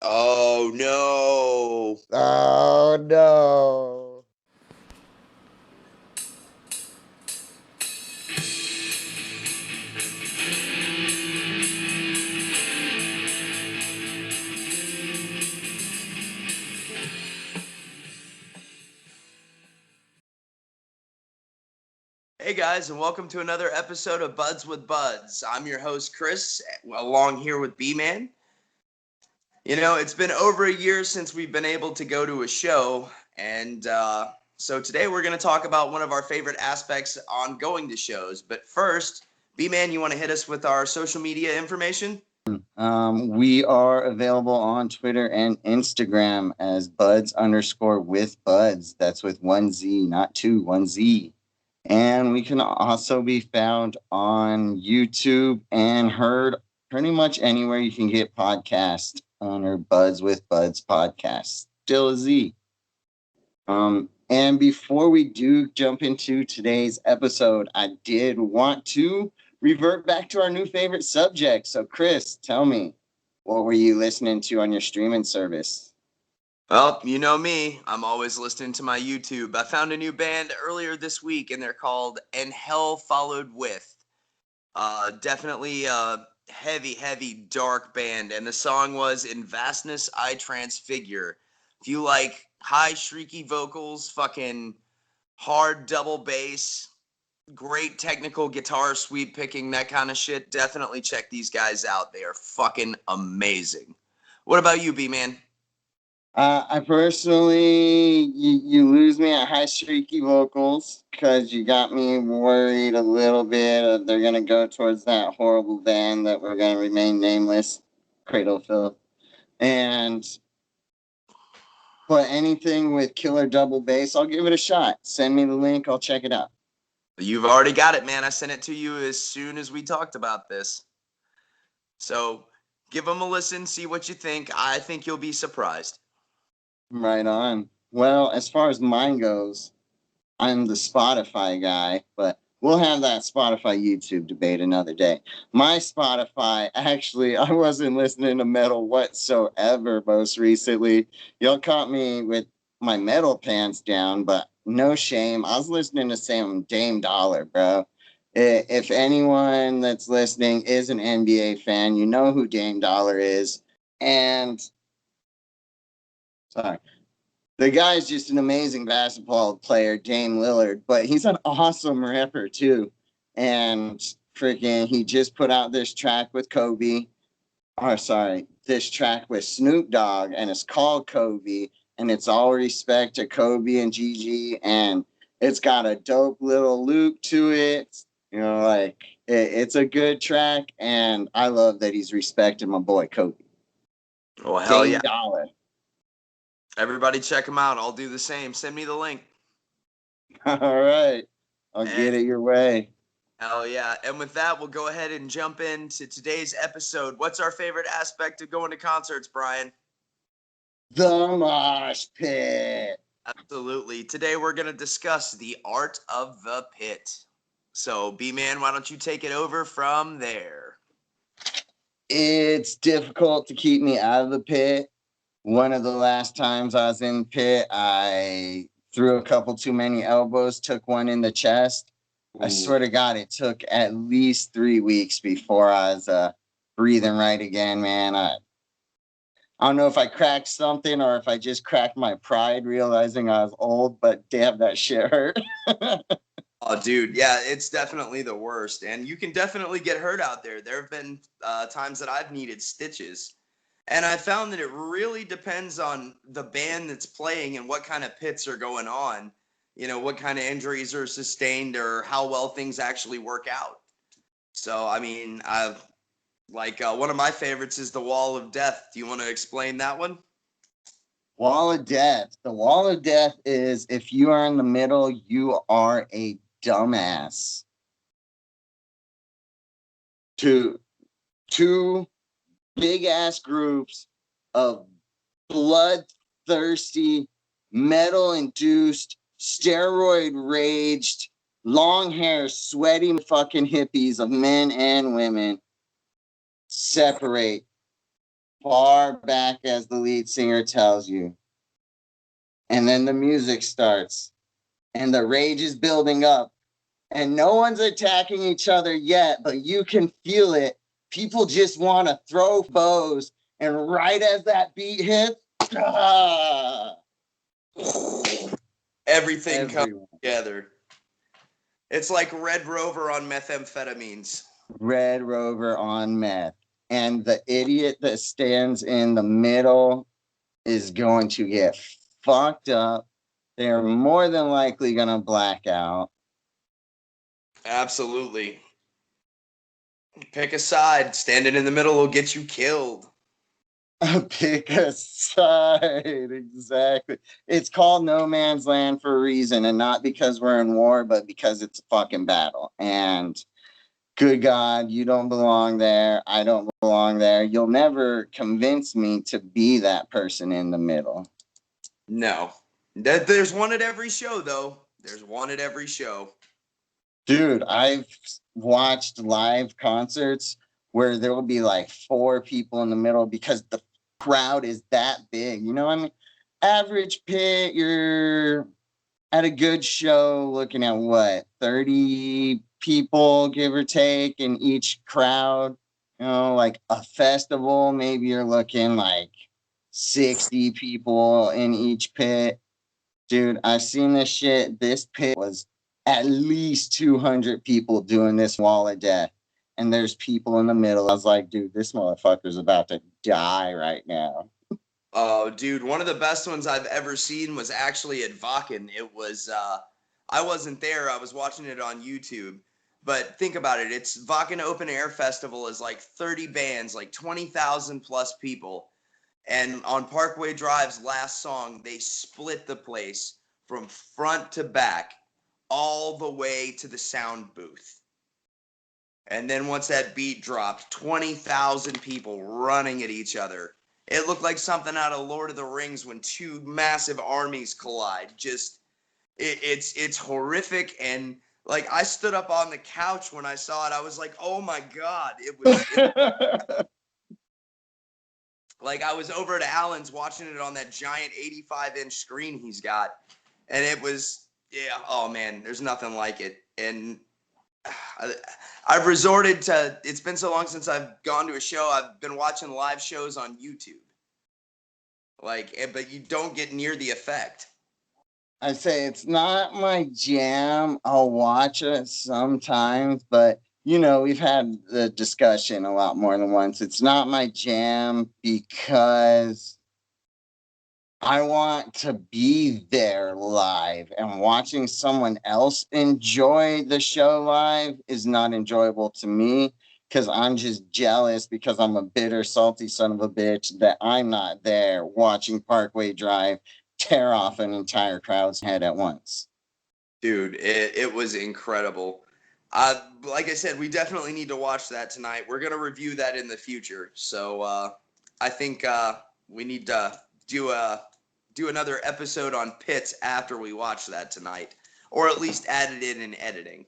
Oh no. Oh no. Hey guys, and welcome to another episode of Budz with Budz. I'm your host Chris, along here with B-Man. You know, it's been over a year since we've been able to go to a show, and so today we're going to talk about one of our favorite aspects on going to shows. But first, B-Man, you want to hit us with our social media information? We are available on Twitter and Instagram as Budz_with Budz. That's with one Z, not two, one Z. And we can also be found on YouTube and heard pretty much anywhere you can get podcasts under Budz with Budz podcast. Still a Z. And before we do jump into today's episode, I did want to revert back to our new favorite subject. So, Chris, tell me, what were you listening to on your streaming service? Well, you know me. I'm always listening to my YouTube. I found a new band earlier this week, and they're called And Hell Followed With. Definitely a heavy, dark band. And the song was In Vastness I Transfigure. If you like high, shrieky vocals, fucking hard double bass, great technical guitar sweep picking, that kind of shit, definitely check these guys out. They are fucking amazing. What about you, B-Man? I personally, you lose me at high streaky vocals because you got me worried a little bit. They're going to go towards that horrible band that we're going to remain nameless, Cradle Philip. But anything with killer double bass, I'll give it a shot. Send me the link. I'll check it out. You've already got it, man. I sent it to you as soon as we talked about this. So give them a listen, see what you think. I think you'll be surprised. Right on. Well, as far as mine goes, I'm the Spotify guy, but we'll have that Spotify YouTube debate another day. My Spotify, actually, I wasn't listening to metal whatsoever most recently. Y'all caught me with my metal pants down, but no shame. I was listening to some Dame Dollar, bro. If anyone that's listening is an NBA fan, you know who Dame Dollar is. And sorry. The guy's just an amazing basketball player, Dame Lillard, but he's an awesome rapper too. And freaking, he just put out this track with Kobe. Or sorry, this track with Snoop Dogg, and it's called Kobe. And it's all respect to Kobe and Gigi, and it's got a dope little loop to it. You know, like it's a good track, and I love that he's respecting my boy Kobe. Oh, hell Dame yeah. Dollar. Everybody check them out. I'll do the same. Send me the link. All right. I'll get it your way. Hell yeah. And with that, we'll go ahead and jump into today's episode. What's our favorite aspect of going to concerts, Brian? The mosh pit. Absolutely. Today we're going to discuss the art of the pit. So, B-Man, why don't you take it over from there? It's difficult to keep me out of the pit. One of the last times I was in the pit, I threw a couple too many elbows, took one in the chest. Ooh. I swear to God, it took at least 3 weeks before I was breathing right again, man. I don't know if I cracked something or if I just cracked my pride realizing I was old, but damn, that shit hurt. Oh, dude, yeah, it's definitely the worst. And you can definitely get hurt out there. There have been times that I've needed stitches. And I found that it really depends on the band that's playing and what kind of pits are going on. You know, what kind of injuries are sustained or how well things actually work out. So, I mean, one of my favorites is the Wall of Death. Do you want to explain that one? Wall of Death. The Wall of Death is if you are in the middle, you are a dumbass. Two big ass groups of bloodthirsty, metal induced, steroid raged, long hair, sweaty fucking hippies of men and women separate far back as the lead singer tells you. And then the music starts and the rage is building up and no one's attacking each other yet, but you can feel it. People just want to throw bows, and right as that beat hits, Everything comes together. It's like Red Rover on methamphetamines. Red Rover on meth. And the idiot that stands in the middle is going to get fucked up. They're more than likely going to black out. Absolutely. Pick a side. Standing in the middle will get you killed. Pick a side. Exactly. It's called no man's land for a reason, and not because we're in war, but because it's a fucking battle. And good God, you don't belong there. I don't belong there. You'll never convince me to be that person in the middle. No. There's one at every show, though. There's one at every show. Dude, I've watched live concerts where there will be like 4 people in the middle because the crowd is that big. You know what I mean? Average pit, you're at a good show looking at what, 30 people, give or take, in each crowd. You know, like a festival, maybe you're looking like 60 people in each pit. Dude, I've seen this shit. This pit was at least 200 people doing this wall of death. And there's people in the middle. I was like, dude, this motherfucker's about to die right now. Oh, dude, one of the best ones I've ever seen was actually at Wacken. It was, I wasn't there. I was watching it on YouTube. But think about it. It's Wacken Open Air Festival is like 30 bands, like 20,000 plus people. And on Parkway Drive's last song, they split the place from front to back all the way to the sound booth. And then once that beat dropped, 20,000 people running at each other. It looked like something out of Lord of the Rings when 2 massive armies collide. Just, it's horrific. And like, I stood up on the couch when I saw it. I was like, oh my God. Like, I was over at Alan's watching it on that giant 85-inch screen he's got. And it was, yeah, oh man, there's nothing like it. And I've resorted to, it's been so long since I've gone to a show, I've been watching live shows on YouTube. Like, but you don't get near the effect. I say it's not my jam. I'll watch it sometimes, but you know, we've had the discussion a lot more than once. It's not my jam because I want to be there live, and watching someone else enjoy the show live is not enjoyable to me because I'm just jealous because I'm a bitter, salty son of a bitch that I'm not there watching Parkway Drive tear off an entire crowd's head at once. Dude, it was incredible. Like I said, we definitely need to watch that tonight. We're going to review that in the future. So I think we need to do another episode on pits after we watch that tonight, or at least add it in editing.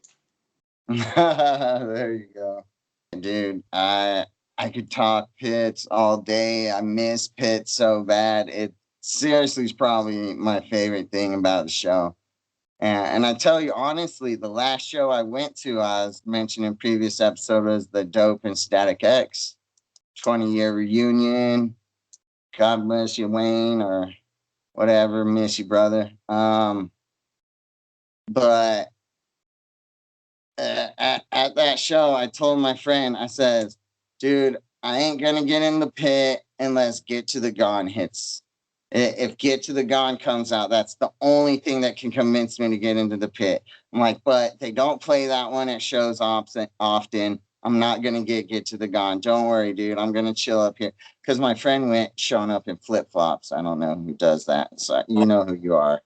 There you go. Dude, I could talk pits all day. I miss pits so bad. It seriously is probably my favorite thing about the show. And I tell you honestly, the last show I went to, I was mentioned in previous episode, was the Dope and Static X 20-year reunion. God bless you, Wayne, or whatever. Miss you, brother. But at that show, I told my friend, I says, dude, I ain't gonna get in the pit unless Get to the Gone hits. If Get to the Gone comes out, that's the only thing that can convince me to get into the pit. I'm like, but they don't play that one at shows often. I'm not gonna get to the Gone. Don't worry, dude. I'm gonna chill up here because my friend went showing up in flip flops. I don't know who does that, so you know who you are.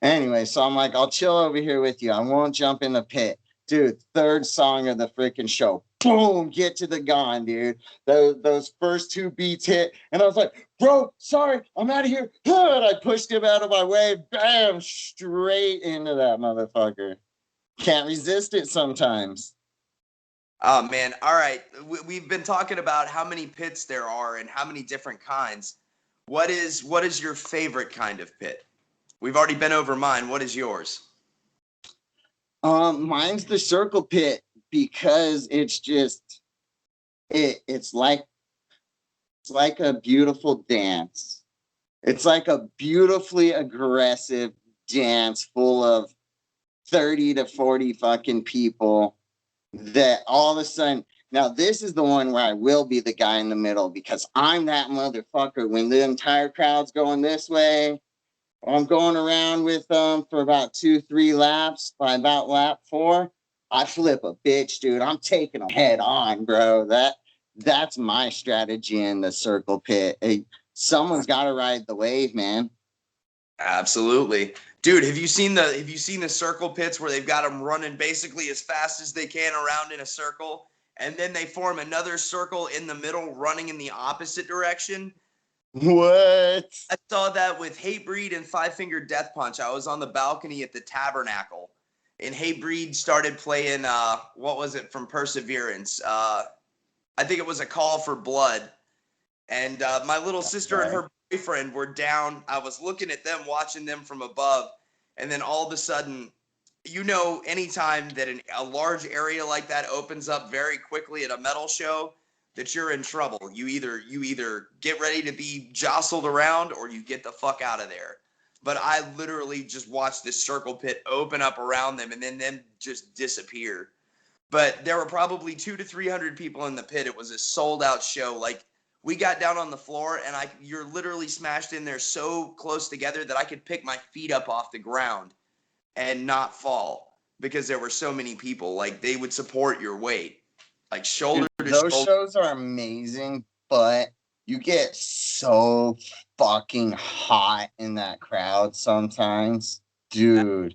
Anyway, so I'm like, I'll chill over here with you. I won't jump in the pit. Dude, third song of the freaking show. Boom, Get to the Gone, dude. Those first 2 beats hit, and I was like, bro, sorry, I'm out of here. And I pushed him out of my way. Bam, straight into that motherfucker. Can't resist it sometimes. Oh man. All right. We've been talking about how many pits there are and how many different kinds. What is your favorite kind of pit? We've already been over mine. What is yours? Mine's the circle pit because it's just it's like a beautiful dance. It's like a beautifully aggressive dance full of 30 to 40 fucking people that all of a sudden, now this is the one where I will be the guy in the middle because I'm that motherfucker when the entire crowd's going this way. I'm going around with them for about 2, 3 laps. By about lap 4, I flip a bitch, dude. I'm taking them head on, bro. That's my strategy in the circle pit. Hey, someone's got to ride the wave, man. Absolutely. Dude, have you seen the circle pits where they've got them running basically as fast as they can around in a circle and then they form another circle in the middle running in the opposite direction? What? I saw that with Hatebreed and Five Finger Death Punch. I was on the balcony at the Tabernacle and Hatebreed started playing what was it from Perseverance? I think it was A Call for Blood. And my little sister and her boyfriend were down. I was looking at them, watching them from above. And then all of a sudden, anytime that a large area like that opens up very quickly at a metal show, that you're in trouble. You either get ready to be jostled around or you get the fuck out of there. But I literally just watched this circle pit open up around them and then them just disappear. But there were probably 200 to 300 people in the pit. It was a sold out show. Like we got down on the floor and you're literally smashed in there so close together that I could pick my feet up off the ground and not fall because there were so many people. Like they would support your weight, like shoulder Dude, to those shoulder. shows are amazing, but you get so fucking hot in that crowd sometimes. Dude,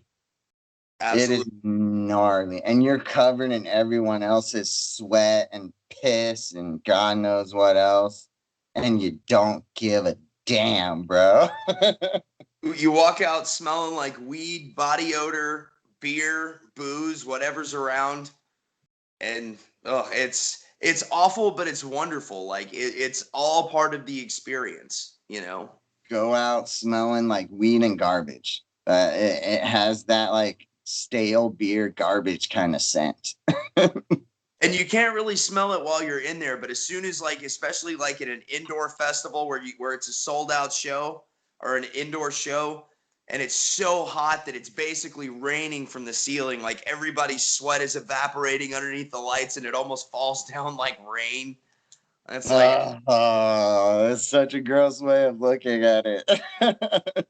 it is Absolutely. gnarly. And you're covered in everyone else's sweat and piss and God knows what else. And you don't give a damn, bro. You walk out smelling like weed, body odor, beer, booze, whatever's around, and oh, it's awful, but it's wonderful. Like it's all part of the experience. Go out smelling like weed and garbage. It has that like stale beer garbage kind of scent. And you can't really smell it while you're in there, but as soon as like, especially like at an indoor festival where it's a sold out show or an indoor show, and it's so hot that it's basically raining from the ceiling, like everybody's sweat is evaporating underneath the lights, and it almost falls down like rain. It's like, Oh, it's such a gross way of looking at it.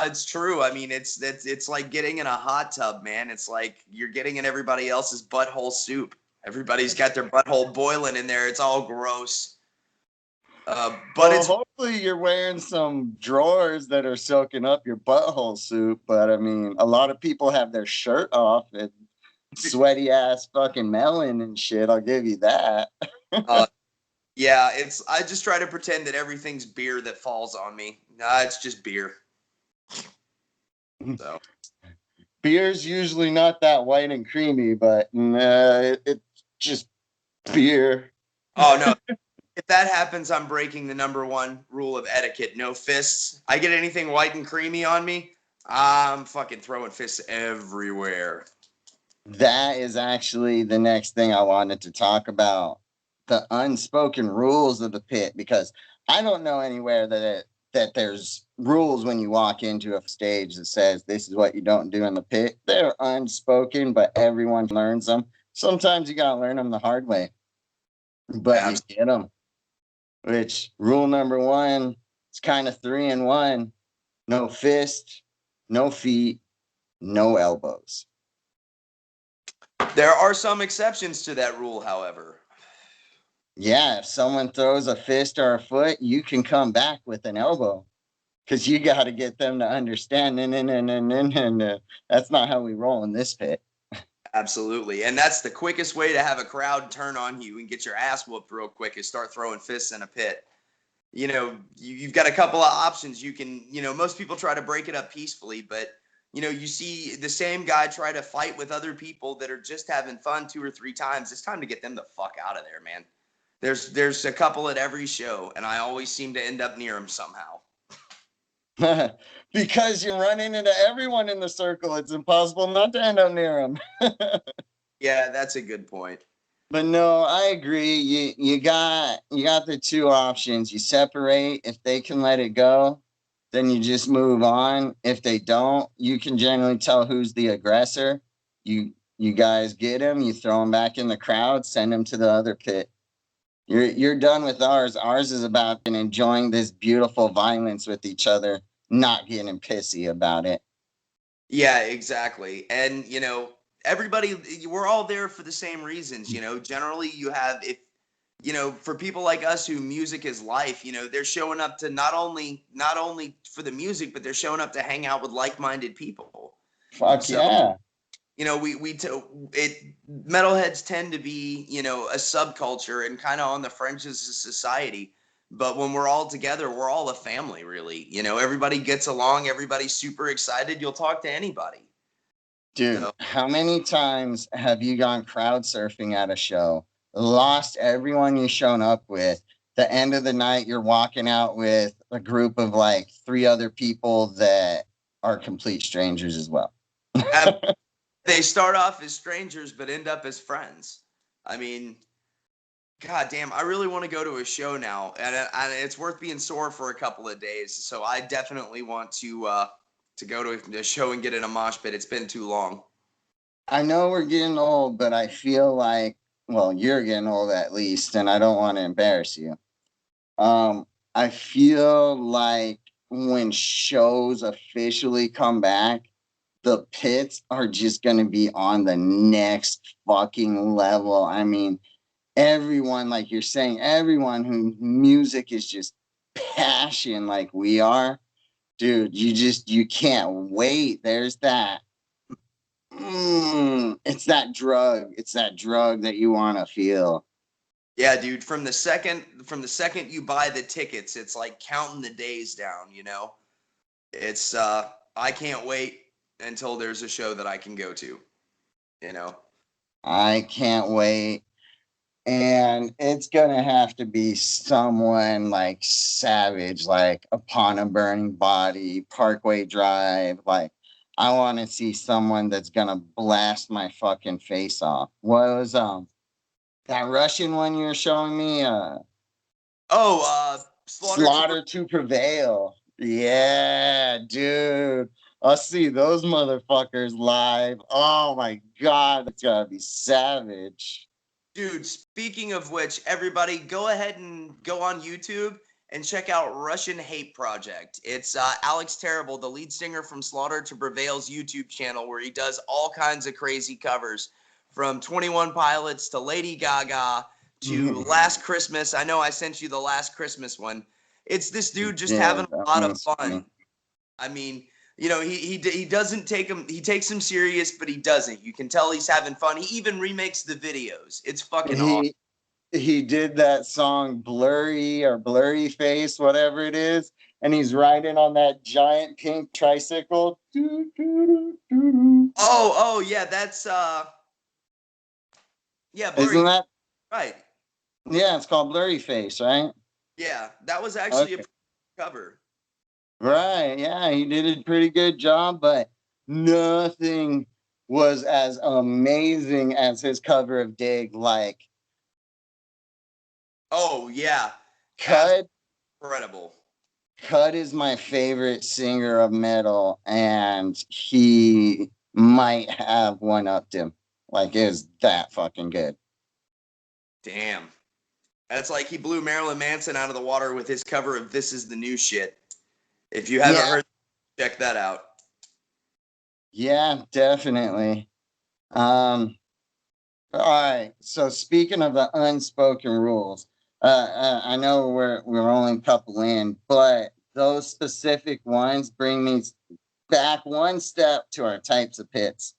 it's true. I mean, it's like getting in a hot tub, man. It's like you're getting in everybody else's butthole soup. Everybody's got their butthole boiling in there. It's all gross. But Well, it's hopefully you're wearing some drawers that are soaking up your butthole soup. But I mean, a lot of people have their shirt off and sweaty ass fucking melon and shit. I'll give you that. uh, yeah. It's I just try to pretend that everything's beer that falls on me. Nah, it's just beer. So Beer's usually not that white and creamy, but it's just beer. oh no. If that happens, I'm breaking the number one rule of etiquette: no fists. I get anything white and creamy on me, I'm fucking throwing fists everywhere. That is actually the next thing I wanted to talk about. The unspoken rules of the pit, because I don't know anywhere that there's rules when you walk into a stage that says this is what you don't do in the pit. They're unspoken, but everyone learns them. Sometimes you gotta learn them the hard way, but you get them. Which rule number one, it's kind of 3 in 1: no fist, no feet, no elbows. There are some exceptions to that rule, however. Yeah, if someone throws a fist or a foot, you can come back with an elbow because you got to get them to understand. No. That's not how we roll in this pit. Absolutely. And that's the quickest way to have a crowd turn on you and get your ass whooped real quick is start throwing fists in a pit. You've got a couple of options. You can, most people try to break it up peacefully, but You see the same guy try to fight with other people that are just having fun 2 or 3 times. It's time to get them the fuck out of there, man. There's a couple at every show, and I always seem to end up near them somehow. Because you run into everyone in the circle. It's impossible not to end up near them. Yeah, that's a good point. But no, I agree. You got the two options. You separate. If they can let it go, then you just move on. If they don't, you can generally tell who's the aggressor. You guys get him. You throw him back in the crowd. Send him to the other pit. You're done with ours. Ours is about enjoying this beautiful violence with each other, not getting pissy about it. Yeah, exactly. And everybody, we're all there for the same reasons. Generally, you have if for people like us who music is life. They're showing up to not only for the music, but they're showing up to hang out with like-minded people. Fuck So, yeah. Metalheads tend to be, a subculture and kind of on the fringes of society. But when we're all together, we're all a family, really. Everybody gets along. Everybody's super excited. You'll talk to anybody. Dude, how many times have you gone crowd surfing at a show, lost everyone you've shown up with? The end of the night, you're walking out with a group of like 3 other people that are complete strangers as well. They start off as strangers, but end up as friends. I mean, God damn, I really want to go to a show now, and it's worth being sore for a couple of days. So I definitely want to go to a show and get in a mosh pit. It's been too long. I know we're getting old, but I feel like, well, you're getting old at least, and I don't want to embarrass you. I feel like when shows officially come back, the pits are just going to be on the next fucking level. I mean, everyone, like you're saying, everyone who music is just passion like we are, dude, you can't wait. There's that. It's that drug. It's that drug that you want to feel. Yeah, dude. From the second you buy the tickets, it's like counting the days down. It's I can't wait until there's a show that I can go to. I can't wait. And it's gonna have to be someone like savage, like Upon a Burning Body, Parkway Drive. Like, I want to see someone that's gonna blast my fucking face off. What was that Russian one you were showing me? Slaughter to Prevail. Yeah, dude. I'll see those motherfuckers live. Oh my god, it's gotta be savage. Dude, speaking of which, everybody go ahead and go on YouTube and check out Russian Hate Project. It's Alex Terrible, the lead singer from Slaughter to Prevail's YouTube channel, where he does all kinds of crazy covers, from 21 Pilots to Lady Gaga to Last Christmas. I know I sent you the Last Christmas one. It's this dude just having a lot of fun. Funny. I mean, he doesn't take him. He takes him serious, but he doesn't. You can tell he's having fun. He even remakes the videos. It's fucking awesome. He did that song Blurry Face, whatever it is, and he's riding on that giant pink tricycle. Oh yeah, that's yeah, Blurry. Isn't that right? Yeah, it's called Blurry Face, right? Yeah, that was actually a cover. Right, yeah, he did a pretty good job, but nothing was as amazing as his cover of Dig. Like, oh yeah, Cud, incredible. Cud is my favorite singer of metal, and he might have one-upped him. Like, it was that fucking good. Damn, that's like he blew Marilyn Manson out of the water with his cover of "This Is the New Shit." If you haven't heard, check that out. Yeah, definitely. All right. So speaking of the unspoken rules, I know we're only a couple in, but those specific ones bring me back one step to our types of pits.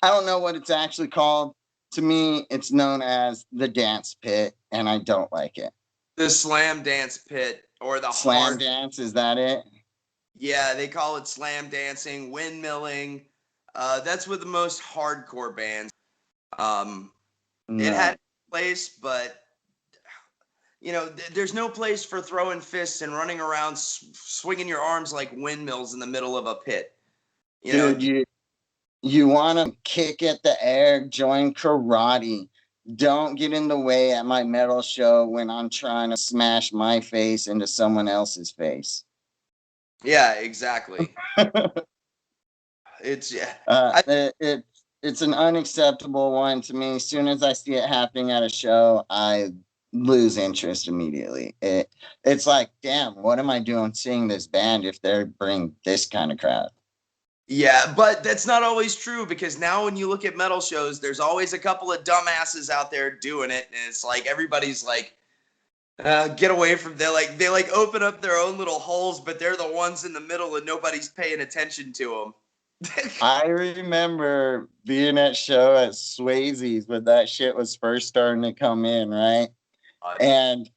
I don't know what it's actually called. To me, it's known as the dance pit, and I don't like it. The slam dance pit or the slam dance, is that it? Yeah, they call it slam dancing, windmilling. That's with the most hardcore bands. Um, it had No. a place, but there's no place for throwing fists and running around swinging your arms like windmills in the middle of a pit. You know, Dude, you want to kick at the air, join karate. Don't get in the way at my metal show when I'm trying to smash my face into someone else's face. yeah, exactly. It's yeah. uh, I it, it, it's an unacceptable one to me. As soon as I see it happening at a show, I lose interest immediately. It's like, damn, what am I doing seeing this band if they bring this kind of crowd? Yeah, but that's not always true because now when you look at metal shows, there's always a couple of dumbasses out there doing it, and it's like everybody's like, get away from. They open up their own little holes, but they're the ones in the middle, and nobody's paying attention to them. I remember being at show at Swayze's when that shit was first starting to come in, right? And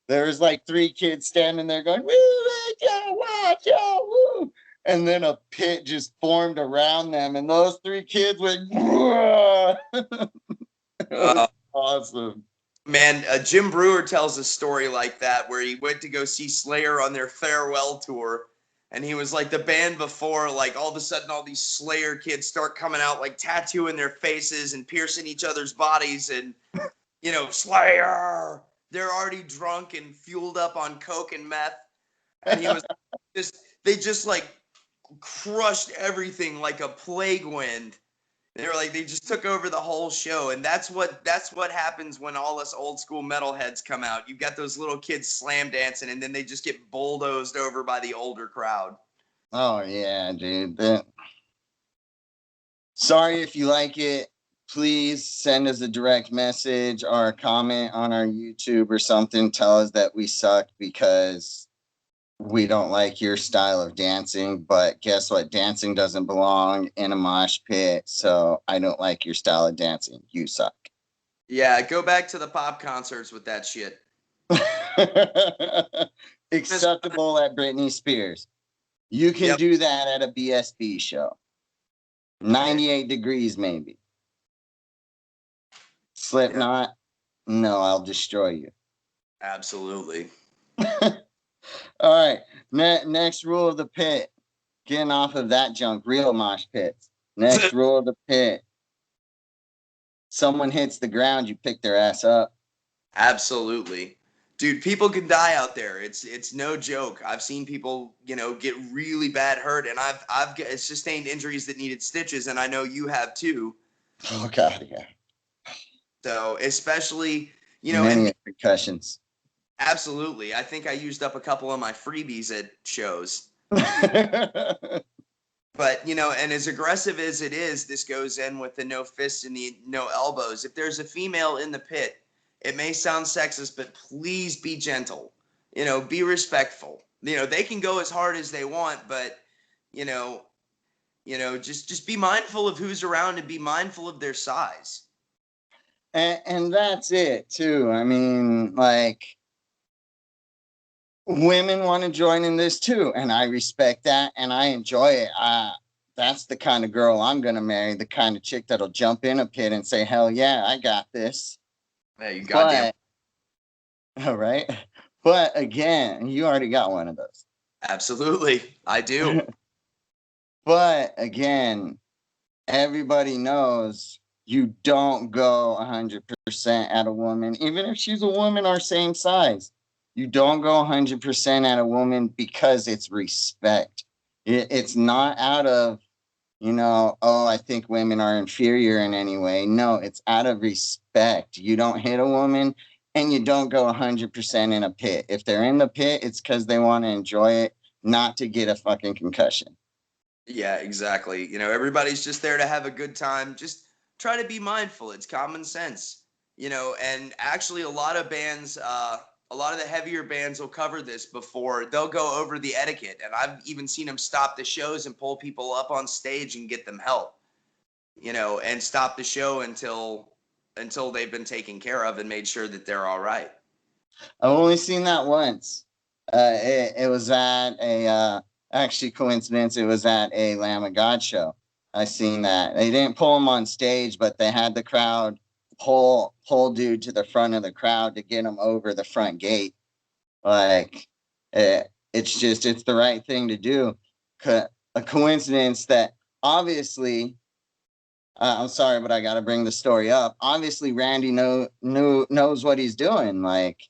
there was like three kids standing there going, woo, watch out, woo. And then a pit just formed around them, and those three kids went, whoa. It was awesome. Man, Jim Brewer tells a story like that where he went to go see Slayer on their farewell tour, and he was like the band before, like all of a sudden all these Slayer kids start coming out like tattooing their faces and piercing each other's bodies, and Slayer. They're already drunk and fueled up on coke and meth, and he was they just like crushed everything like a plague wind. They just took over the whole show, and that's what happens when all us old school metalheads come out. You've got those little kids slam dancing, and then they just get bulldozed over by the older crowd. Oh, yeah, dude. Sorry if you like it. Please send us a direct message or a comment on our YouTube or something. Tell us that we suck because we don't like your style of dancing. But guess what? Dancing doesn't belong in a mosh pit. So I don't like your style of dancing. You suck. Yeah, go back to the pop concerts with that shit. Acceptable at Britney Spears. You can Yep. do that at a BSB show. 98 degrees, maybe. Slipknot, no, I'll destroy you. Absolutely. All right. Next rule of the pit. Getting off of that junk, real mosh pits. Next rule of the pit. Someone hits the ground, you pick their ass up. Absolutely. Dude, people can die out there. It's no joke. I've seen people, get really bad hurt, and I've sustained injuries that needed stitches, and I know you have too. Oh God, yeah. So especially, Many and concussions. absolutely, I think I used up a couple of my freebies at shows. But and as aggressive as it is, this goes in with the no fists and the no elbows. If there's a female in the pit, it may sound sexist, but please be gentle. Be respectful. They can go as hard as they want, but just be mindful of who's around and be mindful of their size. And that's it too. I mean, like, women want to join in this too, and I respect that and I enjoy it. That's the kind of girl I'm gonna marry, the kind of chick that'll jump in a pit and say, hell yeah, I got this. Yeah, you goddamn. All right. But again, you already got one of those. Absolutely, I do. But again, everybody knows you don't go 100% at a woman, even if she's a woman our same size. You don't go 100% at a woman because it's respect. It's not out of, oh, I think women are inferior in any way. No, it's out of respect. You don't hit a woman and you don't go 100% in a pit. If they're in the pit, it's because they want to enjoy it, not to get a fucking concussion. Yeah, exactly. Everybody's just there to have a good time. Just try to be mindful. It's common sense. And actually a lot of bands, a lot of the heavier bands will cover this before. They'll go over the etiquette. And I've even seen them stop the shows and pull people up on stage and get them help, and stop the show until they've been taken care of and made sure that they're all right. I've only seen that once. It was at Actually, coincidence, it was at a Lamb of God show. I seen that. They didn't pull him on stage, but they had the crowd pull dude to the front of the crowd to get him over the front gate. Like, it's the right thing to do. A coincidence that obviously, I'm sorry, but I got to bring the story up. Obviously, Randy knows what he's doing. Like,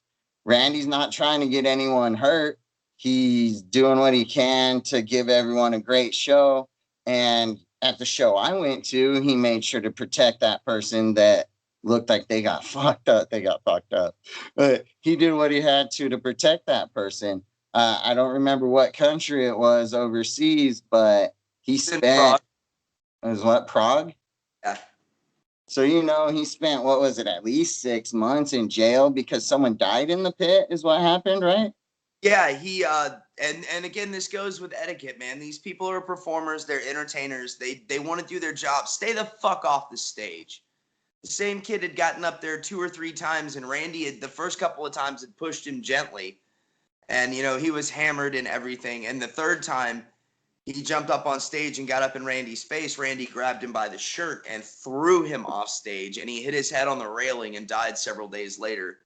Randy's not trying to get anyone hurt. He's doing what he can to give everyone a great show. And at the show I went to, he made sure to protect that person that looked like they got fucked up. They got fucked up. But he did what he had to protect that person. I don't remember what country it was overseas, but he spent, it was what, Prague? Yeah. So, he spent, what was it, at least 6 months in jail because someone died in the pit is what happened, right? Yeah, he and again, this goes with etiquette, man. These people are performers, they're entertainers. They want to do their job. Stay the fuck off the stage. The same kid had gotten up there 2 or 3 times, and Randy had, the first couple of times, had pushed him gently. And, he was hammered and everything. And the third time, he jumped up on stage and got up in Randy's face. Randy grabbed him by the shirt and threw him off stage, and he hit his head on the railing and died several days later.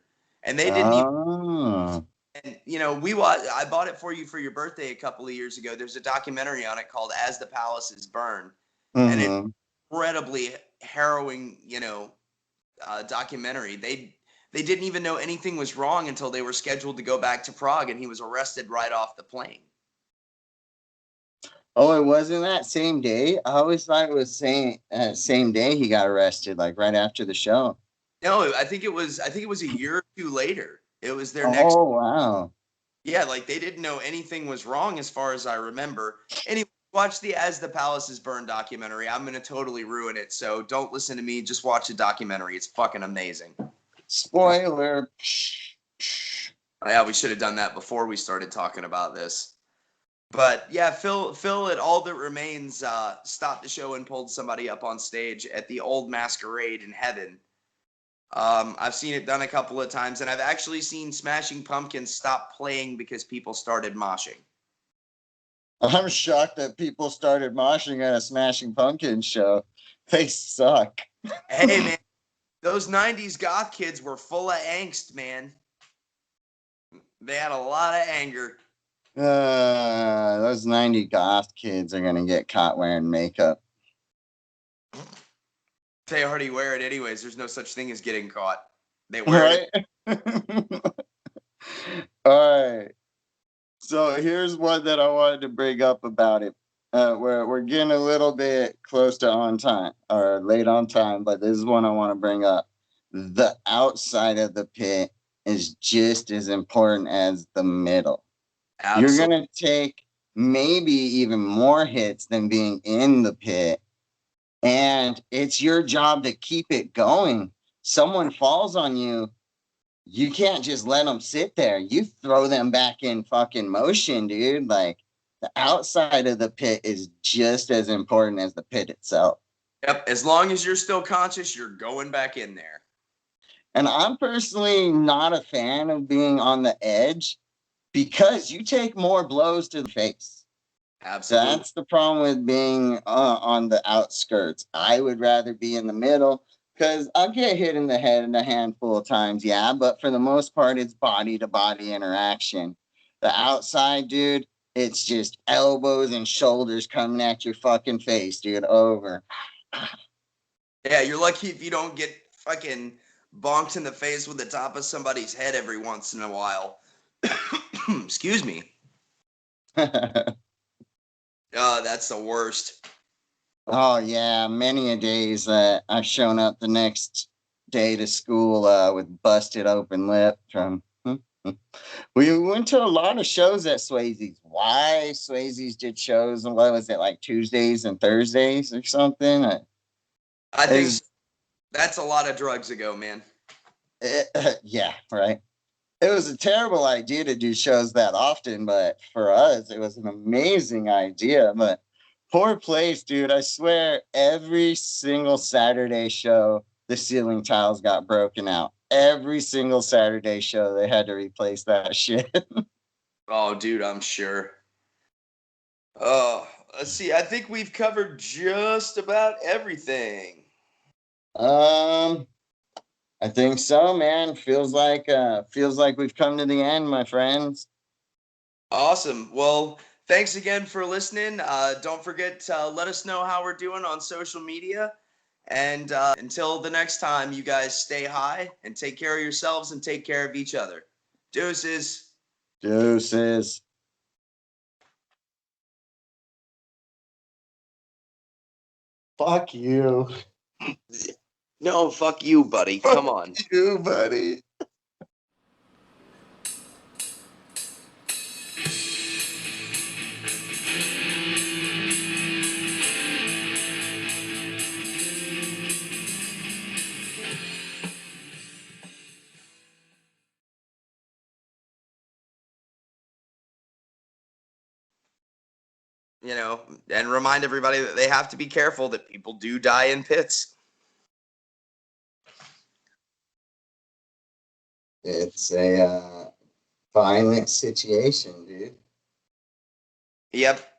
And they didn't even... And, I bought it for you for your birthday a couple of years ago. There's a documentary on it called As the Palaces Burn. And it's incredibly harrowing, documentary. They didn't even know anything was wrong until they were scheduled to go back to Prague, and he was arrested right off the plane. Oh, it wasn't that same day? I always thought it was same day he got arrested, like right after the show. No, I think it was a year or 2 later. It was their next. Oh, wow. Yeah, like they didn't know anything was wrong as far as I remember. Anyway, watch the As the Palaces Burn documentary. I'm going to totally ruin it, so don't listen to me. Just watch the documentary. It's fucking amazing. Spoiler. Yeah, we should have done that before we started talking about this. But yeah, Phil at All That Remains stopped the show and pulled somebody up on stage at the old Masquerade in Heaven. I've seen it done a couple of times, and I've actually seen Smashing Pumpkins stop playing because people started moshing. I'm shocked that people started moshing at a Smashing Pumpkins show. They suck. Hey, man, those 90s goth kids were full of angst, man. They had a lot of anger. Those 90 goth kids are going to get caught wearing makeup. They already wear it anyways. There's no such thing as getting caught. They wear it. All right. So here's one that I wanted to bring up about it. We're getting a little bit close to on time or late on time, but this is one I want to bring up. The outside of the pit is just as important as the middle. Absolutely. You're going to take maybe even more hits than being in the pit. And it's your job to keep it going. Someone falls on you, you can't just let them sit there. You throw them back in fucking motion, dude. Like, the outside of the pit is just as important as the pit itself. Yep. As long as you're still conscious, you're going back in there. And I'm personally not a fan of being on the edge because you take more blows to the face. Absolutely. That's the problem with being on the outskirts. I would rather be in the middle because I'll get hit in the head a handful of times, yeah, but for the most part, it's body-to-body interaction. The outside, dude, it's just elbows and shoulders coming at your fucking face, dude, over. Yeah, you're lucky if you don't get fucking bonked in the face with the top of somebody's head every once in a while. Excuse me. That's the worst. Oh, yeah. Many a days I've shown up the next day to school with busted open lip from... We went to a lot of shows at Swayze's. Why Swayze's did shows, and what was it, like Tuesdays and Thursdays or something? I think that's a lot of drugs ago, man. Yeah, right. It was a terrible idea to do shows that often, but for us, it was an amazing idea. But poor place, dude. I swear, every single Saturday show, the ceiling tiles got broken out. Every single Saturday show, they had to replace that shit. Oh, dude, I'm sure. Oh, let's see. I think we've covered just about everything. Um, I think so, man. Feels like we've come to the end, my friends. Awesome. Well, thanks again for listening. Don't forget to let us know how we're doing on social media. And until the next time, you guys stay high and take care of yourselves and take care of each other. Deuces. Deuces. Fuck you. No, fuck you, buddy. Come on. Fuck you, buddy. And remind everybody that they have to be careful that people do die in pits. It's a violent situation, dude. Yep.